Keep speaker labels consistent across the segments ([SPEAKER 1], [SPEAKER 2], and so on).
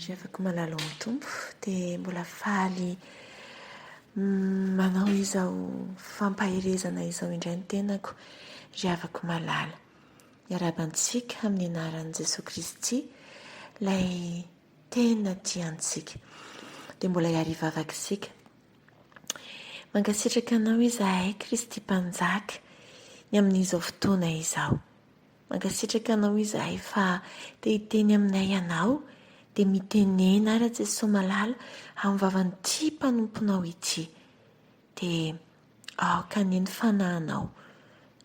[SPEAKER 1] Zay afaka malalo amin'ny tompo dia mbola faly manao izao fampaherezana izao indray ny tenako ry havako malala. Iarabantsika amin'ny anaran'i Jesosy Kristy ilay tena tiantsika dia mbola hiarivavaka isika. Mankasitraka anao izahay Kristy mpanjaka ny amin'izao fotoana izao. Mankasitraka anao izahay fa te hiteny aminay ianao dia mitenena ary Jesosy malala amin'ny vavan'ity mpanomponao ity. Dia kaneny fanahinao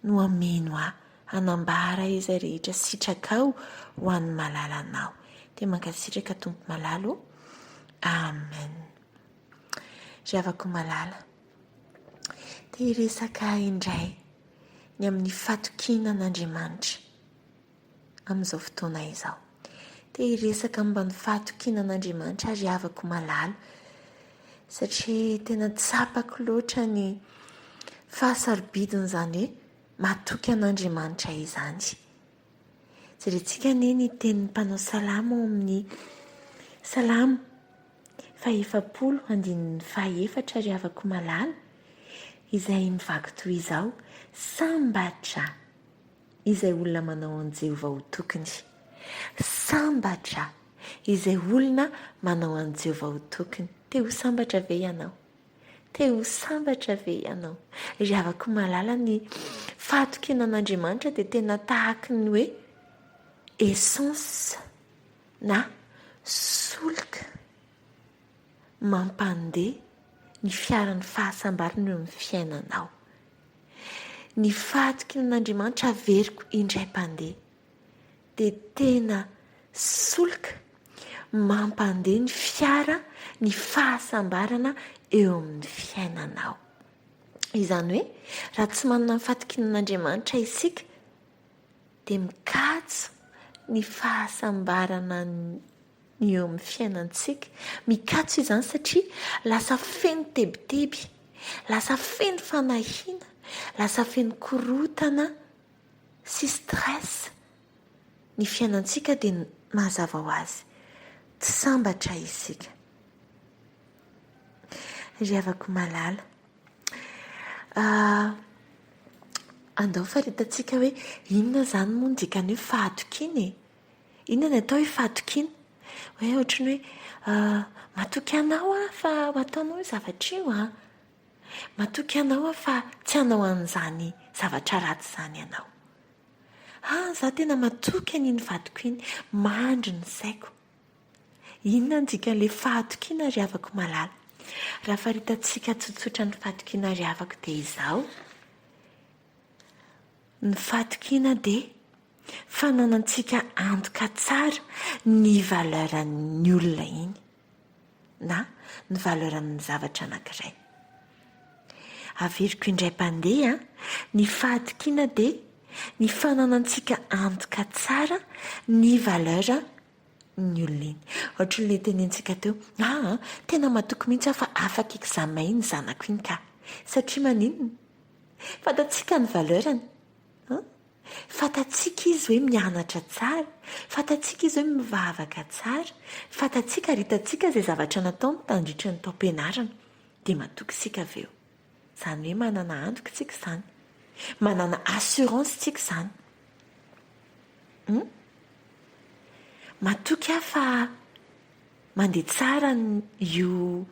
[SPEAKER 1] no ameno hanambara izay rehetra sitrakao ho an'ny malalanao. Dia mankasitraka tompo malalo. Amen. Ry havako malala. Dia hiresaka indray ny amin'ny fatokinan'Andriamanitra amin'izao fotoana izao. Dia hiresaka momba ny fatokinan'Andriamanitra ry havako malala. Satria tena tsapako loatra ny fahasarobidiny izany hoe matoky an'Andriamanitra izany. Jerentsika anie ny tenin'ny mpanao salamo ao amin'ny salamo 124 ry havako malala, izay mivaky toy izao: sambatra izay olona manao an Jehovah ho tokony. Sambatra izay olona manao an Jehovah ho tokony. Te ho sambatra ve ianao? Te ho sambatra ve ianao? Ry havako malala, ny fatokinan'Andriamanitra dia tena tahaka ny hoe essence na solika mampandeha ny fiaran'ny fahasambarana eo amin'ny fiainanao. Ny fatokinan'Andriamanitra averiko indray mpandeha dia tena solika mampandeha ny fiara ny fahasambarana eo amin'ny fiainanao. Izany hoe raha tsy manana ny fatokinan'Andriamanitra isika dia mikatso ny fahasambarana ny eo amin'ny fiainantsika. Mikatso izany satria lasa feno tebiteby, lasa feno fanahiana, lasa feno korotana sy stress ny fiainantsika dia mazava ho azy tsy sambatra isika. Ry havako malala, andao fahitatsika hoe inona izany moa ny dikany hoe fahatokiana e? Inona ny atao hoe fahatokiana? Hoe ohatrany hoe matoky anao fa ho ataonao zavatra io matoky anao fa tsy hanao an'izany zavatra ratsy izany ianao. Za tena matoky an'iny fahatokiana, mandry ny saiko. Inona ny dikan'ilay fahatokiana ry havako malala? Raha fahitatsika tsotsotra ny fahatokiana ry havako dia izao: ny fahatokiana dia fananantsika antoka tsara ny valeran'ny olona iny na ny valeran'ny zavatra anankiray. Averiko indray mpandeha, ny fahatokiana dia ny fananantsika antoka tsara ny valera ny olona iny. Ohatran'ilay tenentsika teo: tena matoky mihitsy fa afaka examen ny zanako iny ka. Satria maninona? Fatatsika ny valerany. Fatatsika izy hoe mianatra tsara, fatatsika izy hoe mivavaka tsara, fatatsika ary hitatsika izay zavatra nataony tandritra ny taom-pianarana dia matoky isika avy eo. Izany hoe manana antoka isika izany, manana assurance isika izany. Matoky fa mandeha tsara io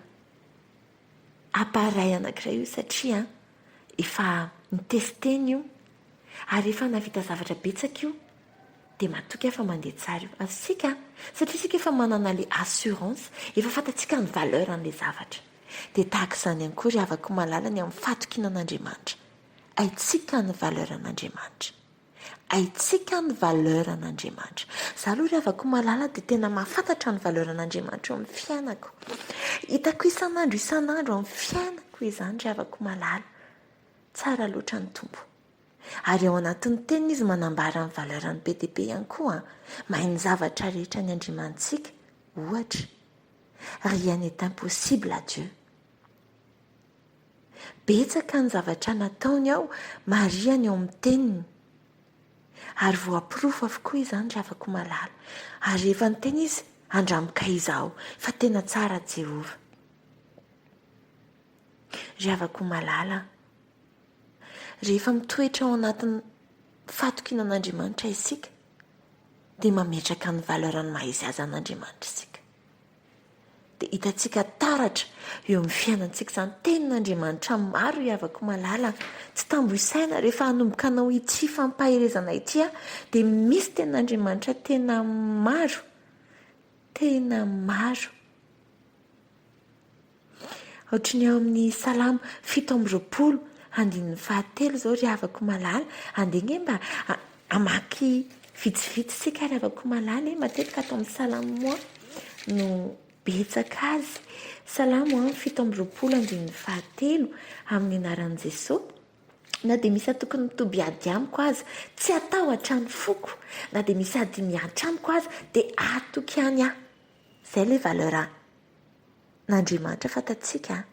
[SPEAKER 1] appareil anankiray io satria efa nitesteny io ary efa navita zavatra betsaka io dia matoky fa mandeha tsara io. Asika satria isika efa manana le assurance, efa fatatsika ny valeur an'ilay zavatra. Dia tahaka izany ihany koa ry havako malala ny amin'ny fatokinan'Andriamanitra. Haitsika ny valeur an'Andriamanitra. Haitsika ny valeur an'Andriamanitra. Izaho aloha ry havako malala dia tena mahafantatra ny valeur an'Andriamanitra eo amin'ny fiainako. Hitako isan'andro amin'ny fiainako izany ry havako malala. Tsara loatra ny tompo. Ary ao anatin'ny teniny izy manambara ny valerany be dia be ihany koa. Mahay ny zavatra rehetra ny Andriamantsika. Ohatra, rien n'est impossible à Dieu. Betsaka ny zavatra nataony ao mariany ao amin'ny teniny. Ary voaporofo avokoa izany ry havako malala. Ary rehefa ny teny izy andramika izaho fa tena tsara Jehova. Ry havako malala, rehefa mitoetra ao anatin'ny fatokinan'Andriamanitra isika dia mametraka ny valerany maha izy azy an'Andriamanitra isika. Dia hitantsika taratra eo amin'ny fiainantsika izany tenin'Andriamanitra maro. Ry havako malala, tsy tambo isaina rehefa hanomboka anao ity fampaherezana ity dia misy tenin'Andriamanitra tena maro. Ohatry ny ao amin'ny Salamo 7:20 izao ry havako malala, andeha mba amaky vitsivitsy sika ry havako malala, matetika atao amin'ny Salamo no betsaka azy. Salamo 7:20 amin'ny anaran'i Jesosy. Na dia misy tokony mitoby ady amiko aza, tsy atao hatrany foko. Na dia misy adiny antramiko aza, dia atoky ihany aho. Izay ilay valera n'Andriamanitra fantatsika.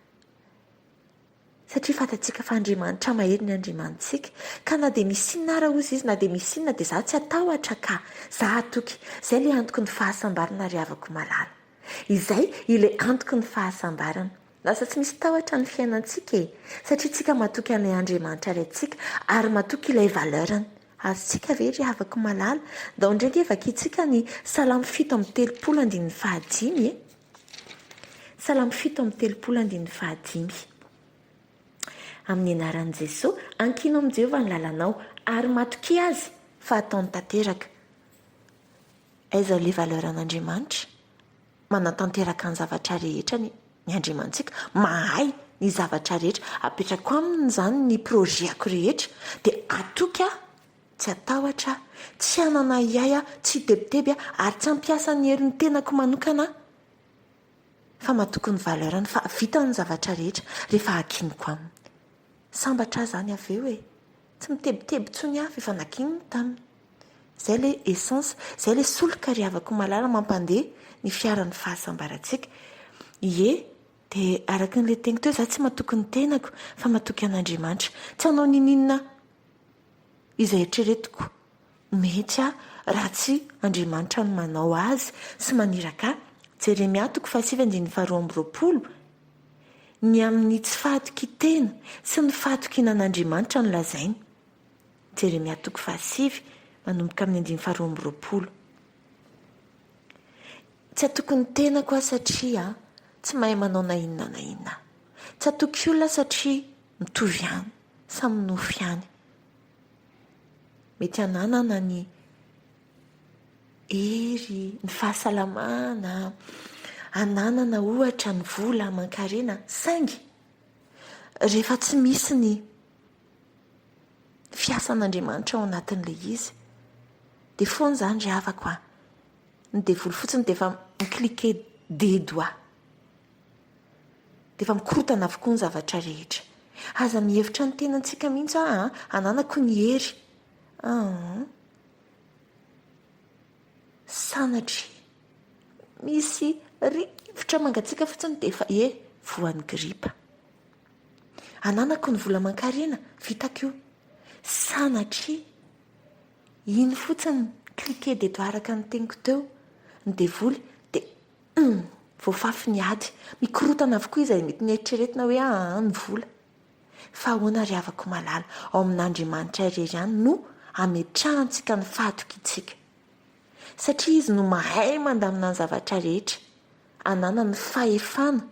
[SPEAKER 1] Satria fantatsika fa Andriamanitra mahery ny Andriamanitsika. Ka na dia misy inona ara ozy izy, na dia misy inona dia za tsy atahotra ka. Za atoky. Izay ilay antoko ny fahasambarana ry havako malala. Izay ilay antoko ny fahasambarana. Lasa tsy misy tahotra ny fiainantsika satria tsika matoky an'ilay Andriamanitra ry antsika ary matoky ilay valerany. Azontsika ve ry havako malala? Ndao ndraiky vakiantsika ny Salamo 7:35. Salamo 7:35 amin'ny anaran'i Jesosy. Ankinao amin'ny Jehovah ny lalanao ary matoky azy fa ataony tanteraka. Aiza ilay valeran'Andriamanitra? Manatanteraka ny zavatra rehetra ny Andriamantsika, mahay ny zavatra rehetra. Apetrako aminy izany ny projetako rehetra dia atoky aho, tsy atahotra, tsy hanana iay, tsy tebiteby ary tsy hampiasa ny herin'ny tenako manokana, fa matoky ny valerany fa vita ny zavatra rehetra rehefa hakiniko aminy. Sambatra izany avy eo tsy mitebiteby tsony aho efa nakininy taminy. Izay ilay essence, izay ilay solika ry havako malala mampandeha ny fiaran'ny fahasambarantsika. Dia araka n'ilay teniko teo, za tsy matoky ny tenako fa matoky an'Andriamanitra. Tsy hanao ninina izay eritreretiko mety raha tsy Andriamanitra no manao azy sy maniraka. Jeremia 5:22 ny amin'ny tsy fahatokitena sy ny fahatokinan'Andriamanitra no lazainy. Jeremia 5 manomboka amin'ny 22. Tsy atoky ny tenako satria tsy mahay manao na inona. Tsy atoky olona satria mitovy ihany, samy nofy ihany. Mety hananana ny hery, ny fahasalamana, hananana ohatra ny vola aman-karena, saingy rehefa tsy misy ny fiasan'Andriamanitra ao anatin'ilay izy dia foana izany ry havako ny devoly fotsiny dia efa mikliquer des doigts, dia efa mikorotana avokoa ny zavatra rehetra. Aza mihevitra ny tenantsika mihitsy hananako ny hery. Sanatry misy rivotra mangatsika fotsiny dia efa voan'ny gripa. Hananako ny vola aman-karena, vitako io. Sanatry iny fotsiny cliquer des doigts araka ny teniko teo ny devoly dia voafafy ny ady, mikorotana avokoa izy mety ny eritreretina hoe ny vola. Fa ahoana ry havako malala, ao amin'Andriamanitra irery ihany no ametrahantsika ny fahatokintsika. Satria izy no mahay mandamina ny zavatra rehetra, hanana ny fahefana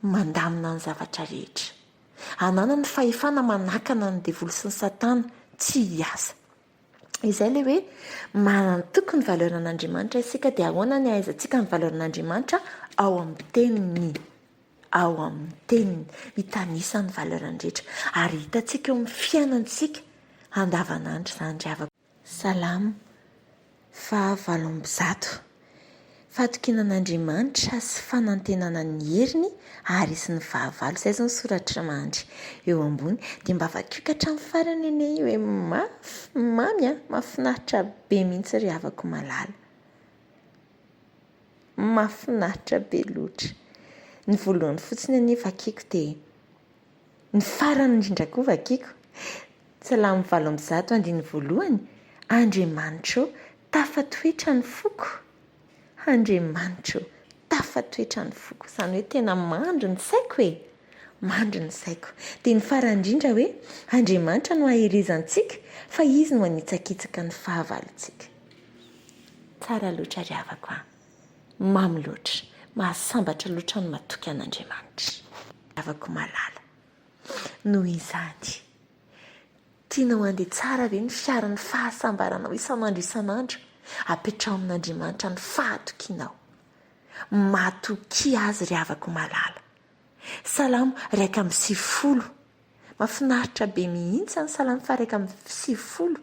[SPEAKER 1] mandamina ny zavatra rehetra, hanana ny fahefana manakana ny devoly sy ny satana tsy hiasa. Izay ilay hoe manantoko ny valeran'Andriamanitra isika dia ahoana ny ahaizantsika ny valeran'Andriamanitra? Ao amin'ny teniny hitanisa ny valerany rehetra ary hitantsika eo amin'ny fiainantsika andavanandro izany ry havako. Salamo 8:20 fatokinan'Andriamanitra sy fanantenana ny heriny ary sy ny fahavalo. Izay zao ny soratra mandry eo ambony dia mba vakiaka hatramin'ny farany eny hoe mahafinaritra be mihitsy ry havako malala. Mahafinaritra be loatra. Ny voalohany fotsiny anie vakiako dia ny farany indrindra koa vakiako. Salamo 8:1 andiny voalohany. Andriamanitra tafatoetra ny foko Andriamanitra tafatoetra ny foko izany hoe tena mandry ny saiko e mandry ny saiko dia ny farandrindra hoe Andriamanitra no ahirizantsika fa izy no anitsakitsaka ny fahavalontsika. Tsara loatra ry havako mamy loatra mahasambatra loatra no matoky an'Andriamanitra. Havako malala noho izany tianao andeha tsara ve ny fiaran'ny fahasambaranao isan'andro apetrao amin'Andriamanitra ny fahatokianao matoky azy ry havako malala. Salamo 1:20 mahafinaritra be mihitsy ny salamo 1:20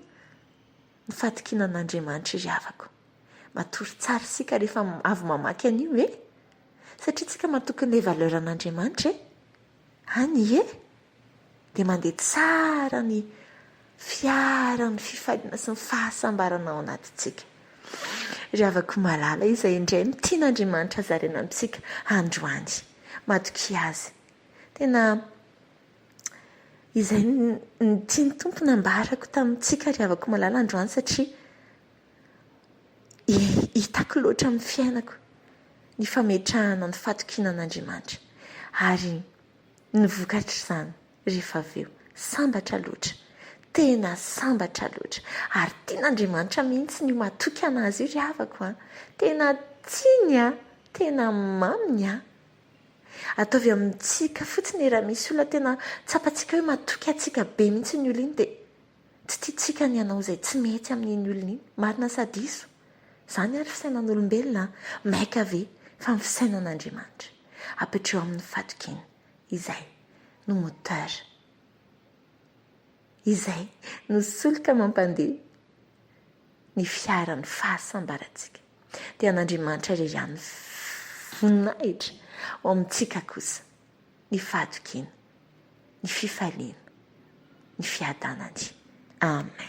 [SPEAKER 1] ny fahatokinan'Andriamanitra ry havako. Matory tsara isika rehefa avy mamaky an'io satria tsika matoky ny valeur an'Andriamanitra any dia mandeha tsara ny fiarany fifaliana sy ny fahasambarana ao anatintsika. Ry havako malala izay indray no tian'Andriamanitra azarena amintsika androany matoky azy. Tena izay ny tiany tompony ambarako tamintsika ry havako malala androany satria hitako loatra amin'ny fiainako ny fametrahana ny fahatokinan'Andriamanitra ary ny vokatra izany rehefa avy eo sambatra loatra tena sambatra loatra ary tian'Andriamanitra mihitsy ny matoky anazy io ry havako tena tiany tena maminy ataovy amintsika fotsiny raha misy olona tena tsapantsika hoe matoky atsika be mihitsy ny olona iny dia tsy tiantsika ny anao izay tsy mety amin'iny olona iny marina sady iso izany ary fisainan'olombelona maika ve fa ny fisainan'Andriamanitra apetreo amin'ny fahatokiana izay no moteur izay no solika mampandeha ny fiaran'ny fahasambarantsika dia an'Andriamanitra irery ihany voninahitra ao amintsika kosa ny fahatokiana ny fifaliana ny fiadanany. Amen.